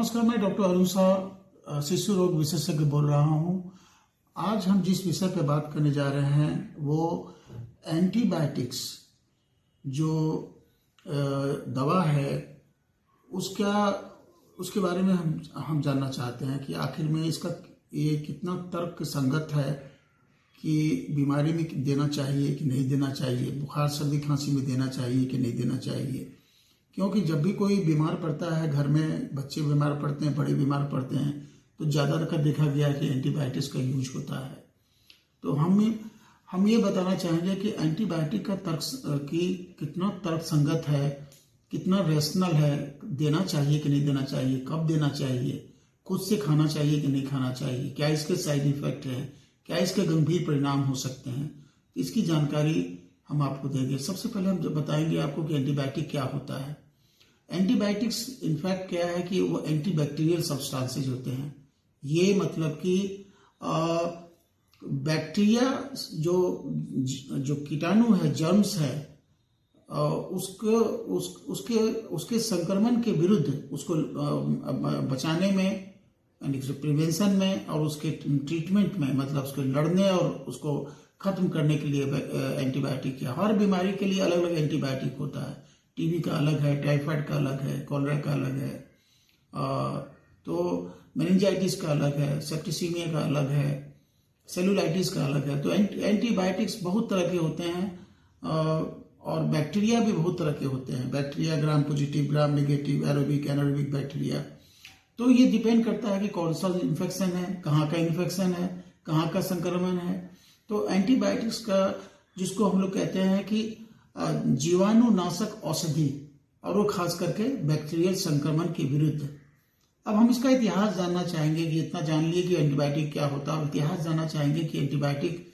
नमस्कार, मैं डॉक्टर अरुण शाह, शिशु रोग विशेषज्ञ बोल रहा हूं। आज हम जिस विषय पर बात करने जा रहे हैं वो एंटीबायोटिक्स जो दवा है उसके बारे में हम जानना चाहते हैं कि आखिर में इसका ये कितना तर्क संगत है कि बीमारी में देना चाहिए कि नहीं देना चाहिए, बुखार सर्दी खांसी में देना चाहिए कि नहीं देना चाहिए। क्योंकि जब भी कोई बीमार पड़ता है, घर में बच्चे बीमार पड़ते हैं, बड़े बीमार पड़ते हैं, तो ज़्यादातर देखा गया है कि एंटीबायोटिक्स का यूज होता है। तो हम ये बताना चाहेंगे कि एंटीबायोटिक का कितना तर्क संगत है, कितना रेशनल है, देना चाहिए कि नहीं देना चाहिए, कब देना चाहिए, खुद से खाना चाहिए कि नहीं खाना चाहिए, क्या इसके साइड इफेक्ट हैं, क्या इसके गंभीर परिणाम हो सकते हैं। इसकी जानकारी हम आपको देंगे। सबसे पहले हम बताएंगे आपको कि एंटीबायोटिक क्या होता है। एंटीबायोटिक्स इनफैक्ट क्या है कि वो एंटीबैक्टीरियल सब्सटेंसेज होते हैं। ये मतलब कि बैक्टीरिया जो कीटाणु है, जर्म्स है, उसके संक्रमण के विरुद्ध उसको बचाने में, प्रिवेंशन में और उसके ट्रीटमेंट में, मतलब उसको लड़ने और उसको खत्म करने के लिए एंटीबायोटिक है। हर बीमारी के लिए अलग अलग एंटीबायोटिक होता है। टीबी का अलग है, टाइफाइड का अलग है, कॉलरा का अलग है, तो मेनिंजाइटिस का अलग है, सेप्टिसीमिया का अलग है, सेलुलाइटिस का अलग है। तो एंटीबायोटिक्स बहुत तरह के होते हैं और बैक्टीरिया भी बहुत तरह के होते हैं। Bacteria gram positive, gram negative, aerobic, anaerobic bacteria. तो ये डिपेंड करता है कि कौन सा इन्फेक्शन है, कहाँ का इन्फेक्शन है, कहाँ का संक्रमण है। तो एंटीबायोटिक्स का, जिसको हम लोग कहते हैं कि जीवाणुनाशक औषधि, और वो खास करके बैक्टीरियल संक्रमण के विरुद्ध। अब हम इसका इतिहास जानना चाहेंगे कि इतना जान लिए कि एंटीबायोटिक क्या होता है। इतिहास जानना चाहेंगे कि एंटीबायोटिक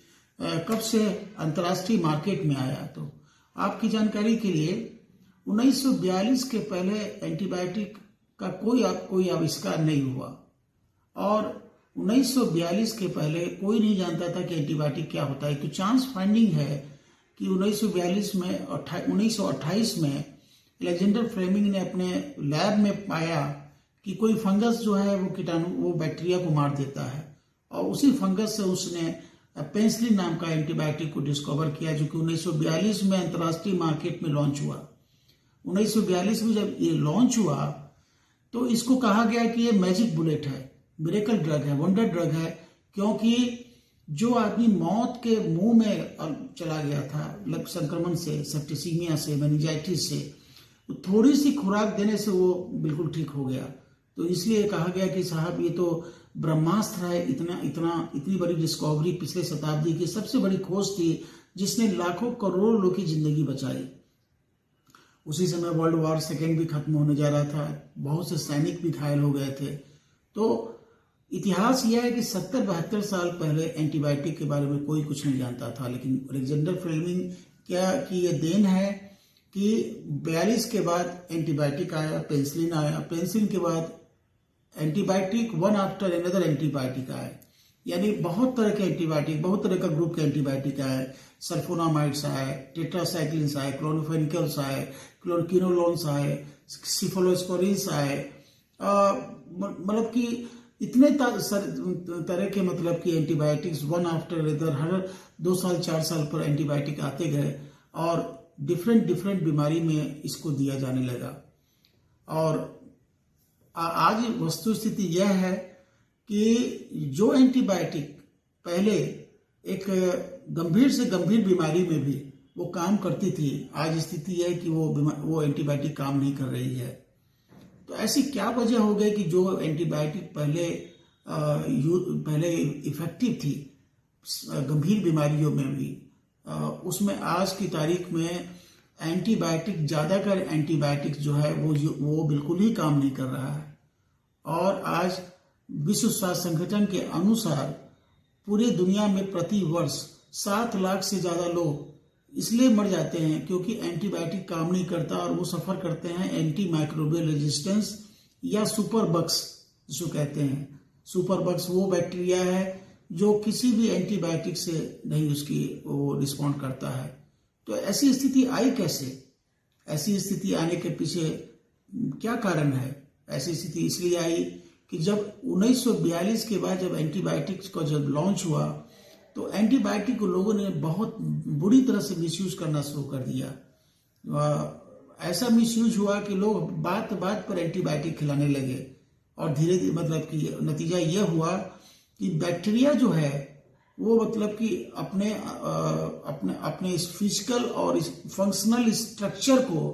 कब से अंतर्राष्ट्रीय मार्केट में आया। तो आपकी जानकारी के लिए 1942 के पहले एंटीबायोटिक का कोई आविष्कार नहीं हुआ, और 1942 के पहले कोई नहीं जानता था कि एंटीबायोटिक क्या होता है। तो चांस फाइंडिंग है कि 1928 में अलेक्जेंडर फ्लेमिंग ने अपने लैब में पाया कि कोई फंगस जो है वो कीटाणु, वो बैक्टीरिया को मार देता है, और उसी फंगस से उसने पेनिसिलिन नाम का एंटीबायोटिक को डिस्कवर किया, जो कि 1942 में अंतर्राष्ट्रीय मार्केट में लॉन्च हुआ। 1942 में जब ये लॉन्च हुआ तो इसको कहा गया कि ये मैजिक बुलेट है, मिरेकल ड्रग है, वंडर ड्रग है। क्योंकि जो आदमी मौत के मुंह में चला गया था संक्रमण से, सेप्टिसीमिया से, मेनिंजाइटिस से, तो थोड़ी सी खुराक देने से वो बिल्कुल ठीक हो गया। तो इसलिए कहा गया कि साहब ये तो ब्रह्मास्त्र है। इतनी बड़ी डिस्कवरी, पिछले शताब्दी की सबसे बड़ी खोज थी, जिसने लाखों करोड़ों लोगों की जिंदगी बचाई। उसी समय वर्ल्ड वॉर सेकेंड भी खत्म होने जा रहा था, बहुत से सैनिक भी घायल हो गए थे। तो इतिहास यह है कि 70-72 साल पहले एंटीबायोटिक के बारे में कोई कुछ नहीं जानता था। लेकिन अलेक्जेंडर फ्लेमिंग क्या की ये देन है कि 42 के बाद एंटीबायोटिक आया, पेनिसिलिन आया, पेनिसिलिन के बाद antibiotic one after another antibiotic आए। यानी बहुत तरह के एंटीबायोटिक, बहुत तरह का ग्रुप के एंटीबायोटिक आए। सल्फोनामाइड्स आए, टेट्रासाइक्लिन्स आए, क्लोरोफेनिकल्स आए, क्लोरोकिनोलोन्स आए, सिफलोस्पोरिन्स आए, मतलब कि इतने तरह के, मतलब कि एंटीबायोटिक्स वन आफ्टर अनदर, हर 2 साल 4 साल पर एंटीबायोटिक आते गए, और डिफरेंट बीमारी में इसको दिया जाने लगा। और आज वस्तु स्थिति यह है कि जो एंटीबायोटिक पहले एक गंभीर से गंभीर बीमारी में भी वो काम करती थी, आज स्थिति यह है कि वो एंटीबायोटिक काम नहीं कर रही है। तो ऐसी क्या वजह हो गई कि जो एंटीबायोटिक पहले इफेक्टिव थी गंभीर बीमारियों में भी, उसमें आज की तारीख में ज्यादातर एंटीबायोटिक जो है वो बिल्कुल ही काम नहीं कर रहा है। और आज विश्व स्वास्थ्य संगठन के अनुसार पूरी दुनिया में प्रति वर्ष 7 लाख से ज्यादा लोग इसलिए मर जाते हैं क्योंकि एंटीबायोटिक काम नहीं करता, और वो सफर करते हैं एंटी माइक्रोबियल रेजिस्टेंस या सुपर बग्स जिसको कहते हैं। सुपर बग्स वो बैक्टीरिया है जो किसी भी एंटीबायोटिक से नहीं उसकी वो रिस्पॉन्ड करता है। तो ऐसी स्थिति आई कैसे? ऐसी स्थिति आने के पीछे क्या कारण है? ऐसी स्थिति इसलिए आई कि जब 1942 के बाद जब एंटीबायोटिक्स का जब लॉन्च हुआ तो एंटीबायोटिक को लोगों ने बहुत बुरी तरह से मिसयूज करना शुरू कर दिया। ऐसा मिसयूज हुआ कि लोग बात बात पर एंटीबायोटिक खिलाने लगे और धीरे धीरे मतलब कि नतीजा यह हुआ कि बैक्टीरिया जो है वो मतलब कि अपने अपने अपने इस फिजिकल और इस फंक्शनल स्ट्रक्चर को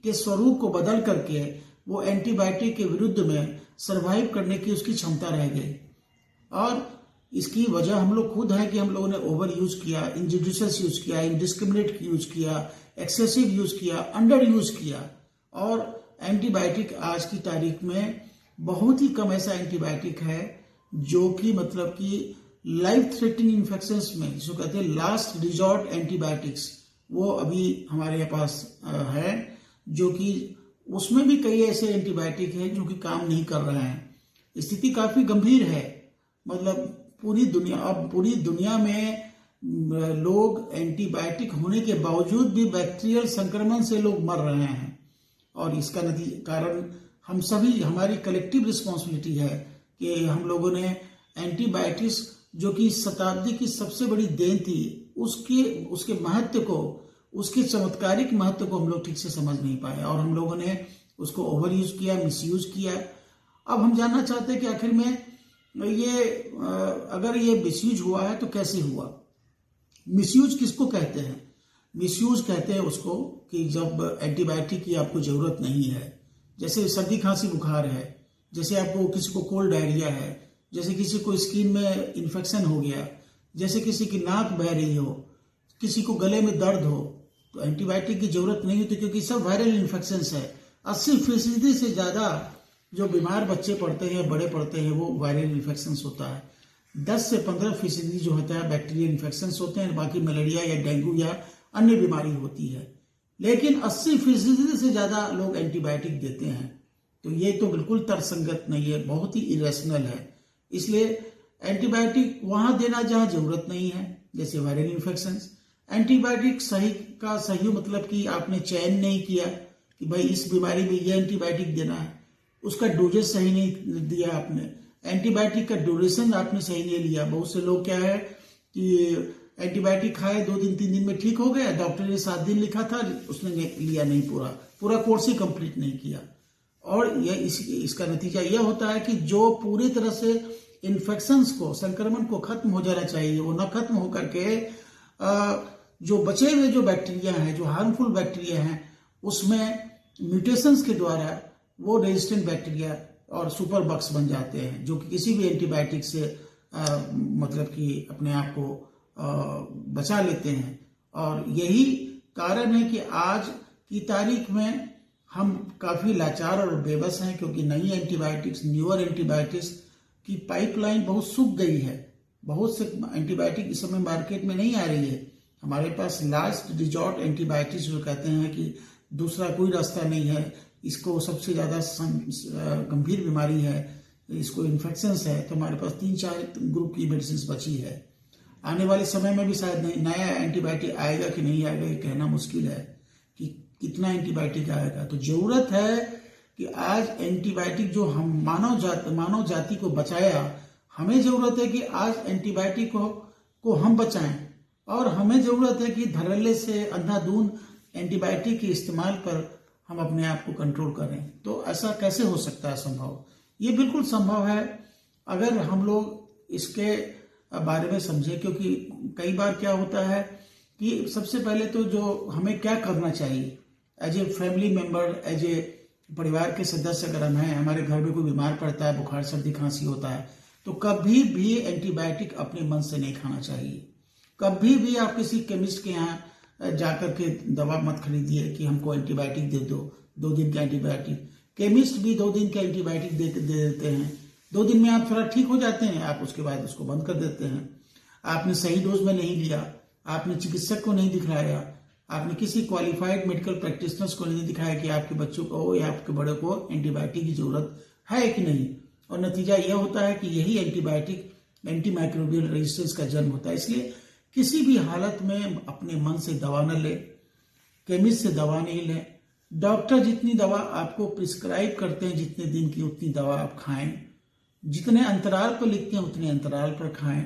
के स्वरूप को बदल करके वो एंटीबायोटिक के विरुद्ध में सरवाइव करने की उसकी क्षमता रह गई। और इसकी वजह हम लोग खुद है कि हम लोगों ने ओवर यूज किया, इंजुडिशियस यूज किया, इनडिस्क्रिमिनेट यूज किया, एक्सेसिव यूज किया, अंडर यूज किया। और एंटीबायोटिक आज की तारीख में बहुत ही कम ऐसा एंटीबायोटिक है जो कि मतलब कि लाइफ थ्रेटनिंग इन्फेक्शंस में जिसको कहते हैं लास्ट रिजॉर्ट एंटीबायोटिक्स, वो अभी हमारे पास है, जो कि उसमें भी कई ऐसे एंटीबायोटिक हैं जो कि काम नहीं कर रहे हैं। स्थिति काफी गंभीर है। मतलब पूरी दुनिया में लोग एंटीबायोटिक होने के बावजूद भी बैक्टीरियल संक्रमण से लोग मर रहे हैं। और इसका कारण हम सभी, हमारी कलेक्टिव रिस्पॉन्सिबिलिटी है कि हम लोगों ने एंटीबायोटिक्स जो कि शताब्दी की सबसे बड़ी देन थी उसके महत्व को, उसके चमत्कारिक महत्व को हम लोग ठीक से समझ नहीं पाए और हम लोगों ने उसको ओवर यूज किया, मिसयूज किया। अब हम जानना चाहते हैं कि आखिर में अगर ये मिसयूज हुआ है तो कैसे हुआ। मिसयूज किसको कहते हैं? मिसयूज कहते हैं उसको कि जब एंटीबायोटिक की आपको जरूरत नहीं है। जैसे सर्दी खांसी बुखार है, जैसे आपको किसी को कोल्ड डायरिया है, जैसे किसी को स्किन में इन्फेक्शन हो गया, जैसे किसी की नाक बह रही हो, किसी को गले में दर्द हो, तो एंटीबायोटिक की जरूरत नहीं होती क्योंकि सब वायरल इन्फेक्शन है। 80% से ज्यादा जो बीमार बच्चे पड़ते हैं, बड़े पड़ते हैं, वो वायरल इन्फेक्शन होता है। 10 से 15% जो होता है बैक्टीरियल इन्फेक्शन होते हैं, बाकी मलेरिया या डेंगू या अन्य बीमारी होती है। लेकिन 80% से ज्यादा लोग एंटीबायोटिक देते हैं, तो ये तो बिल्कुल तर्कसंगत नहीं है, बहुत ही इरेशनल है। इसलिए एंटीबायोटिक वहां देना जहां जरूरत नहीं है, जैसे वायरल इन्फेक्शन। एंटीबायोटिक सही मतलब कि आपने चयन नहीं किया कि भाई इस बीमारी में ये एंटीबायोटिक देना है, उसका डोजेस सही नहीं दिया आपने, एंटीबायोटिक का ड्यूरेशन आपने सही नहीं लिया। बहुत से लोग क्या है कि एंटीबायोटिक खाए 2 दिन 3 दिन में ठीक हो गया, डॉक्टर ने 7 दिन लिखा था, उसने लिया नहीं, पूरा कोर्स ही कंप्लीट नहीं किया। और इसका नतीजा यह होता है कि जो पूरी तरह से इन्फेक्शंस को, संक्रमण को खत्म हो जाना चाहिए, वो न खत्म होकर के जो बचे हुए जो बैक्टीरिया हैं, जो हार्मफुल बैक्टीरिया हैं, उसमें म्यूटेशंस के द्वारा वो रेजिस्टेंट बैक्टीरिया और सुपर बग्स बन जाते हैं, जो कि किसी भी एंटीबायोटिक से मतलब कि अपने आप को बचा लेते हैं। और यही कारण है कि आज की तारीख में हम काफी लाचार और बेबस हैं, क्योंकि नई एंटीबायोटिक्स, न्यूअर एंटीबायोटिक्स की पाइपलाइन बहुत सूख गई है। बहुत से एंटीबायोटिक इस समय मार्केट में नहीं आ रही है। हमारे पास लास्ट रिजॉर्ट एंटीबायोटिक्स जो कहते हैं कि दूसरा कोई रास्ता नहीं है, इसको सबसे ज्यादा गंभीर बीमारी है, इसको इन्फेक्शंस है, तो हमारे पास 3-4 ग्रुप की मेडिसिन बची है। आने वाले समय में भी शायद नया एंटीबायोटिक आएगा कि नहीं आएगा, ये कहना मुश्किल है कि कितना एंटीबायोटिक आएगा। तो जरूरत है कि आज एंटीबायोटिक जो हम मानव जाति को बचाया, हमें जरूरत है कि आज एंटीबायोटिक को हम बचाएं। और हमें जरूरत है कि धड़ल्ले से अंधाधुंध एंटीबायोटिक के इस्तेमाल पर हम अपने आप को कंट्रोल करें। तो ऐसा कैसे हो सकता है संभव? ये बिल्कुल संभव है अगर हम लोग इसके बारे में समझें। क्योंकि कई बार क्या होता है कि सबसे पहले तो जो हमें क्या करना चाहिए as a family member, as a परिवार के सदस्य अगर हम हैं, हमारे घर में कोई बीमार पड़ता है, बुखार सर्दी खांसी होता है, तो कभी भी एंटीबायोटिक अपने मन से नहीं खाना चाहिए। कभी भी आप किसी केमिस्ट के यहाँ जाकर के दवा मत खरीदिए कि हमको एंटीबायोटिक दे दो, 2 दिन का एंटीबायोटिक। केमिस्ट भी 2 दिन का एंटीबायोटिक दे देते हैं। 2 दिन में आप थोड़ा ठीक हो जाते हैं, आप उसके बाद उसको बंद कर देते हैं। आपने सही डोज में नहीं लिया, आपने चिकित्सक को नहीं दिखाया, आपने किसी क्वालिफाइड मेडिकल प्रैक्टिशनर्स को नहीं दिखाया कि आपके बच्चों को या आपके बड़े को एंटीबायोटिक की जरूरत है कि नहीं। और नतीजा यह होता है कि यही एंटीबायोटिक एंटीमाइक्रोबियल रेजिस्टेंस का जन्म होता है। इसलिए किसी भी हालत में अपने मन से दवा न ले, केमिस्ट से दवा नहीं लें, डॉक्टर जितनी दवा आपको प्रिस्क्राइब करते हैं, जितने दिन की उतनी दवा आप खाएं, जितने अंतराल पर लिखते हैं उतने अंतराल पर खाएं,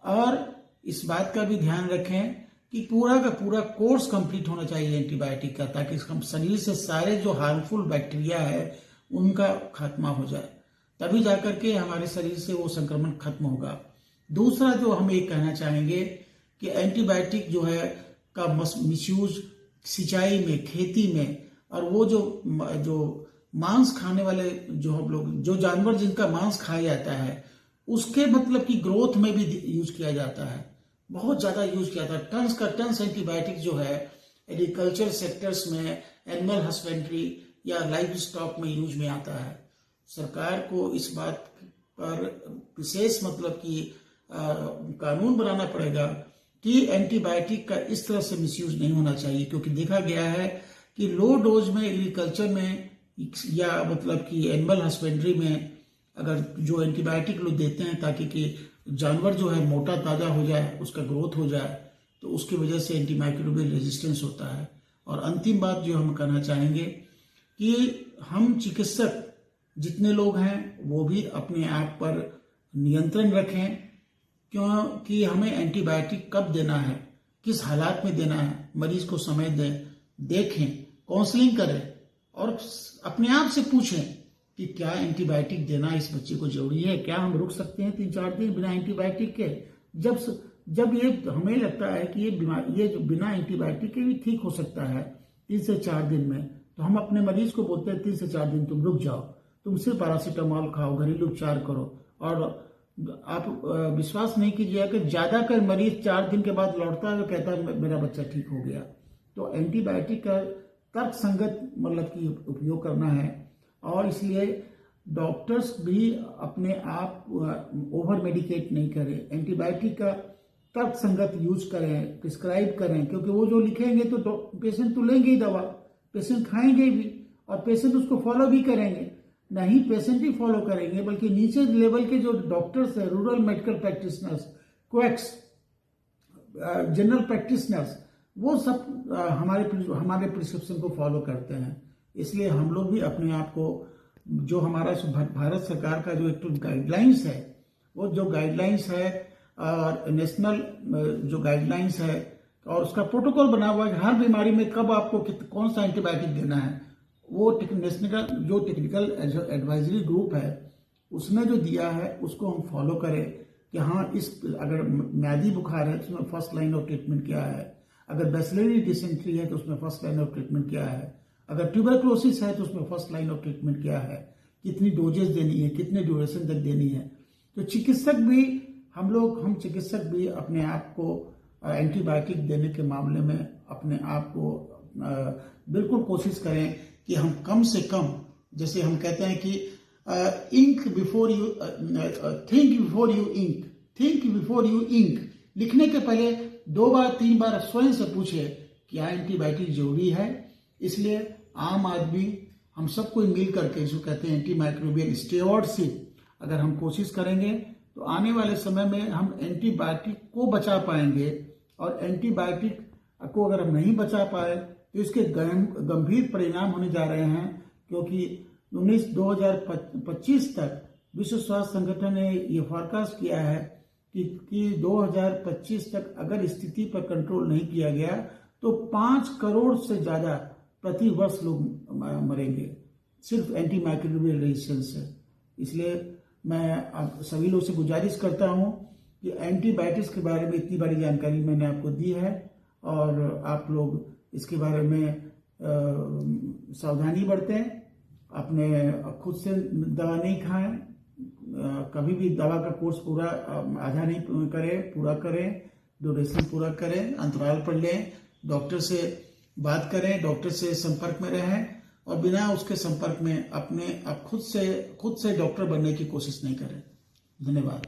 और इस बात का भी ध्यान रखें कि पूरा का पूरा कोर्स कंप्लीट होना चाहिए एंटीबायोटिक का, ताकि शरीर से सारे जो हार्मफुल बैक्टीरिया है उनका खात्मा हो जाए, तभी जाकर के हमारे शरीर से वो संक्रमण खत्म होगा। दूसरा जो हम ये कहना चाहेंगे कि एंटीबायोटिक जो है का मिसयूज सिंचाई में, खेती में, और वो जो मांस खाने वाले जो हम लोग, जो जानवर जिनका मांस खाया जाता है, उसके मतलब की ग्रोथ में भी यूज किया जाता है, बहुत ज्यादा यूज किया जाता है। टन्स का टन्स एंटीबायोटिक जो है एग्रीकल्चर सेक्टर्स में, एनिमल हस्बेंड्री या लाइव स्टॉक में यूज में आता है। सरकार को इस बात पर विशेष मतलब कि कानून बनाना पड़ेगा कि एंटीबायोटिक का इस तरह से मिसयूज नहीं होना चाहिए, क्योंकि देखा गया है कि लो डोज में एग्रीकल्चर में या मतलब कि एनिमल हस्बेंड्री में अगर जो एंटीबायोटिक लोग देते हैं ताकि कि जानवर जो है मोटा ताजा हो जाए, उसका ग्रोथ हो जाए, तो उसकी वजह से एंटीमाइक्रोबियल रेजिस्टेंस होता है। और अंतिम बात जो हम कहना चाहेंगे कि हम चिकित्सक जितने लोग हैं वो भी अपने आप पर नियंत्रण रखें, क्योंकि हमें एंटीबायोटिक कब देना है, किस हालात में देना है, मरीज को समय दें, देखें, काउंसलिंग करें और अपने आप से पूछें कि क्या एंटीबायोटिक देना इस बच्चे को जरूरी है, क्या हम रुक सकते हैं 3-4 दिन बिना एंटीबायोटिक के। जब ये हमें लगता है कि ये जो बिना एंटीबायोटिक के भी ठीक हो सकता है 3 से 4 दिन में, तो हम अपने मरीज को बोलते हैं 3 से 4 दिन तुम रुक जाओ, तुम सिर्फ पैरासीटामोल खाओ, घरेलू उपचार करो। और आप विश्वास नहीं कीजिएगा कि ज्यादातर मरीज 4 दिन के बाद लौटता है, कहता है मेरा बच्चा ठीक हो गया। तो एंटीबायोटिक का तर्क संगत मतलब कि उपयोग करना है, और इसलिए डॉक्टर्स भी अपने आप ओवर मेडिकेट नहीं करें, एंटीबायोटिक का तर्क संगत यूज करें, प्रिस्क्राइब करें, क्योंकि वो जो लिखेंगे तो पेशेंट तो लेंगे ही दवा, पेशेंट खाएंगे भी, और पेशेंट उसको फॉलो भी करेंगे। नहीं पेशेंट ही फॉलो करेंगे, बल्कि नीचे लेवल के जो डॉक्टर्स है, rural medical practitioners, quakes, general practitioners, वो सब हमारे प्रिस्क्रिप्शन को फॉलो करते हैं। इसलिए हम लोग भी अपने आप को, जो हमारा भारत सरकार का जो एक गाइडलाइंस है, वो जो गाइडलाइंस है और नेशनल जो गाइडलाइंस है और उसका प्रोटोकॉल बना हुआ है, हर बीमारी में कब आपको कौन सा एंटीबायोटिक देना है, वो नेशनल जो टेक्निकल एडवाइजरी ग्रुप है उसने जो दिया है उसको हम फॉलो करें कि हाँ, अगर म्यादी बुखार है तो उसमें फर्स्ट लाइन ऑफ ट्रीटमेंट क्या है, अगर बैसिलरी डिसेंट्री है तो उसमें फर्स्ट लाइन ऑफ ट्रीटमेंट क्या है, अगर ट्यूबरक्लोसिस है तो उसमें फर्स्ट लाइन ऑफ ट्रीटमेंट क्या है, कितनी डोजेस देनी है, कितने ड्यूरेशन तक देनी है। तो चिकित्सक भी हम चिकित्सक भी अपने आप को एंटीबायोटिक देने के मामले में अपने आप को बिल्कुल कोशिश करें कि हम कम से कम, जैसे हम कहते हैं कि ink before you think before you ink, think before you ink, लिखने के पहले 2 बार 3 बार स्वयं से पूछे क्या एंटीबायोटिक जरूरी है। इसलिए आम आदमी हम सबको मिल करके जो कहते हैं एंटीमाइक्रोबियल स्टेवॉर्डशिप, अगर हम कोशिश करेंगे तो आने वाले समय में हम एंटीबायोटिक को बचा पाएंगे, और एंटीबायोटिक को अगर हम नहीं बचा पाए तो इसके गंभीर परिणाम होने जा रहे हैं, क्योंकि 2025 तक विश्व स्वास्थ्य संगठन ने ये फोरकास्ट किया है कि 2025 तक अगर स्थिति पर कंट्रोल नहीं किया गया तो 5 करोड़ से ज्यादा प्रति वर्ष लोग मरेंगे सिर्फ एंटीमाइक्रोबियल रेजिस्टेंस से। इसलिए मैं आप सभी लोगों से गुजारिश करता हूं कि एंटीबायोटिक्स के बारे में इतनी बड़ी जानकारी मैंने आपको दी है, और आप लोग इसके बारे में सावधानी बरतें, अपने खुद से दवा नहीं खाएं, कभी भी दवा का कोर्स पूरा आधा नहीं करें, पूरा करें, ड्यूरेशन पूरा करें, अंतराल पर लें, डॉक्टर से बात करें, डॉक्टर से संपर्क में रहें, और बिना उसके संपर्क में आप खुद से डॉक्टर बनने की कोशिश नहीं करें। धन्यवाद।